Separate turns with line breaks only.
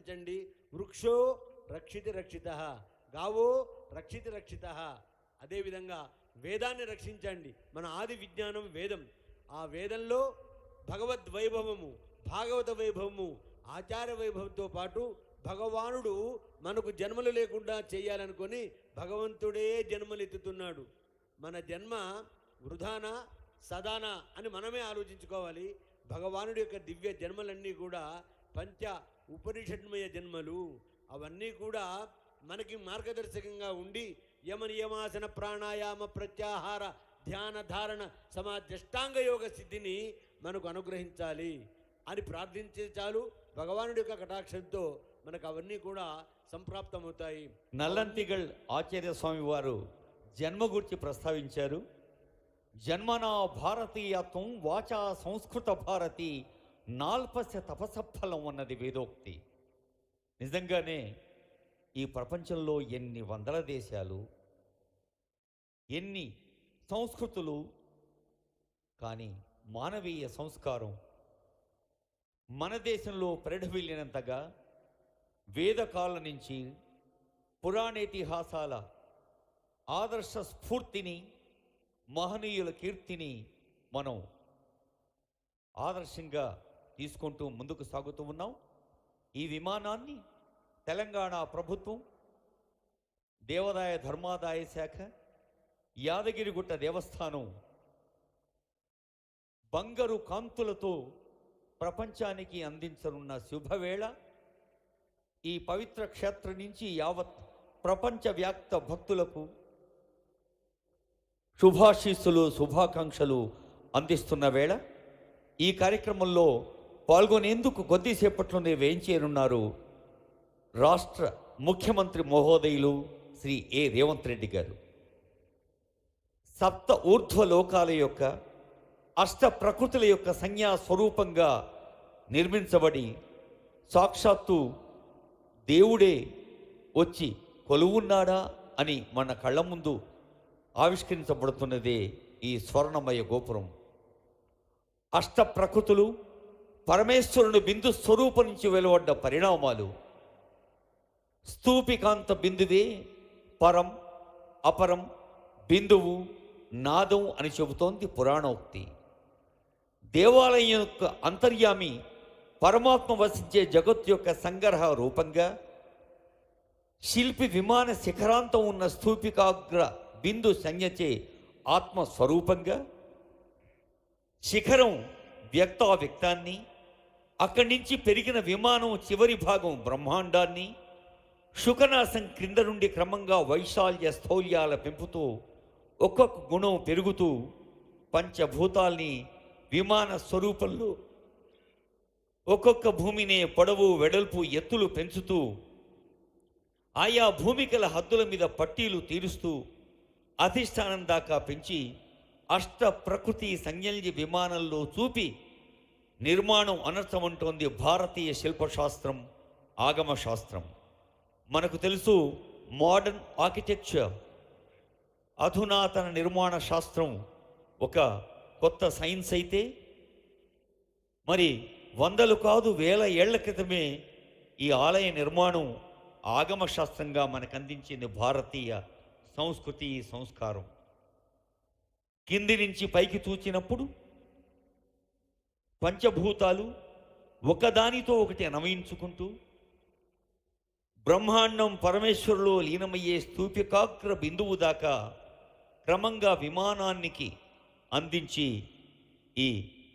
రక్షించండి. వృక్షో రక్షితి రక్షిత, గావో రక్షితి రక్షిత. అదేవిధంగా వేదాన్ని రక్షించండి. మన ఆది విజ్ఞానం వేదం. ఆ వేదంలో భగవద్వైభవము, భాగవత వైభవము, ఆచార వైభవంతో పాటు భగవానుడు మనకు జన్మలు లేకుండా చేయాలనుకొని భగవంతుడే జన్మలెత్తుతున్నాడు. మన జన్మ వృధానా సదానా అని మనమే ఆలోచించుకోవాలి. భగవానుడి యొక్క దివ్య జన్మలన్నీ కూడా పంచ ఉపనిషన్మయ జన్మలు. అవన్నీ కూడా మనకి మార్గదర్శకంగా ఉండి యమనియమాసన ప్రాణాయామ ప్రత్యాహార ధ్యాన ధారణ సమాజష్టాంగ యోగ సిద్ధిని మనకు అనుగ్రహించాలి అని ప్రార్థించే చాలు. భగవానుడి యొక్క కటాక్షంతో మనకు అవన్నీ కూడా సంప్రాప్తమవుతాయి.
నల్లంతిగల్ ఆచార్య స్వామి వారు జన్మ గురించి ప్రస్తావించారు. జన్మనా భారతీయత్వం వాచా సంస్కృత భారతి నాల్పస్య తపసఫలం అన్నది వేదోక్తి. నిజంగానే ఈ ప్రపంచంలో ఎన్ని వందల దేశాలు, ఎన్ని సంస్కృతులు, కానీ మానవీయ సంస్కారం మన దేశంలో పరిఢవిల్లినంతగా వేదకాల నుంచి పురాణేతిహాసాల ఆదర్శ స్ఫూర్తిని, మహనీయుల కీర్తిని మనం ఆదర్శంగా తీసుకుంటూ ముందుకు సాగుతూ ఉన్నాం. ఈ విమానాన్ని తెలంగాణ ప్రభుత్వం, దేవాదాయ ధర్మాదాయ శాఖ, యాదగిరిగుట్ట దేవస్థానం బంగారు కాంతులతో ప్రపంచానికి అందించనున్న శుభవేళ. ఈ పవిత్ర క్షేత్రం నుంచి యావత్ ప్రపంచవ్యాప్త భక్తులకు శుభాశీస్సులు, శుభాకాంక్షలు అందిస్తున్న వేళ. ఈ కార్యక్రమంలో పాల్గొనేందుకు కొద్దిసేపట్లోనే వేయించేరున్నారు రాష్ట్ర ముఖ్యమంత్రి మహోదయులు శ్రీ ఏ రేవంత్ రెడ్డి గారు. సప్త ఊర్ధ్వ లోకాల యొక్క, అష్ట ప్రకృతుల యొక్క సంజ్ఞా స్వరూపంగా నిర్మించబడి సాక్షాత్తు దేవుడే వచ్చి కొలువున్నాడా అని మన కళ్ళ ముందు ఆవిష్కరించబడుతున్నదే ఈ స్వర్ణమయ గోపురం. అష్ట ప్రకృతులు, పరమేశ్వరుని బిందు స్వరూపం నుంచి వెలువడ్డ పరిణామాలు. స్తూపికాంత బిందువే పరం, అపరం, బిందువు, నాదం అని చెబుతోంది పురాణోక్తి. దేవాలయం యొక్క అంతర్యామి పరమాత్మ వసించే జగత్ యొక్క సంగ్రహ రూపంగా, శిల్పి విమాన శిఖరాంతం ఉన్న స్తూపికాగ్ర బిందు సంజ్ఞచే ఆత్మస్వరూపంగా, శిఖరం వ్యక్తావ్యక్తాన్ని, అక్కడి నుంచి పెరిగిన విమానం చివరి భాగం బ్రహ్మాండాన్ని, శుకనాశం క్రింద నుండి క్రమంగా వైశాల్య స్థౌల్యాల పెంపుతూ ఒక్కొక్క గుణం పెరుగుతూ పంచభూతాల్ని విమాన స్వరూపంలో ఒక్కొక్క భూమినే పొడవు, వెడల్పు, ఎత్తులు పెంచుతూ ఆయా భూమికల హద్దుల మీద పట్టీలు తీరుస్తూ అధిష్టానం దాకా పెంచి అష్ట ప్రకృతి సంజ్ఞల్ని విమానంలో చూపి నిర్మాణం అనర్చమంటోంది భారతీయ శిల్పశాస్త్రం, ఆగమశాస్త్రం. మనకు తెలుసు మోడర్న్ ఆర్కిటెక్చర్, అధునాతన నిర్మాణ శాస్త్రం ఒక కొత్త సైన్స్ అయితే, మరి వందలు కాదు వేల ఏళ్ల క్రితమే ఈ ఆలయ నిర్మాణం ఆగమశాస్త్రంగా మనకు అందించింది భారతీయ సంస్కృతి, సంస్కారం. కింది నుంచి పైకి చూచినప్పుడు పంచభూతాలు ఒకదానితో ఒకటి అన్వయించుకుంటూ బ్రహ్మాండం పరమేశ్వరులో లీనమయ్యే స్తూపికాగ్ర బిందువు దాకా క్రమంగా విమానానికి అందించి ఈ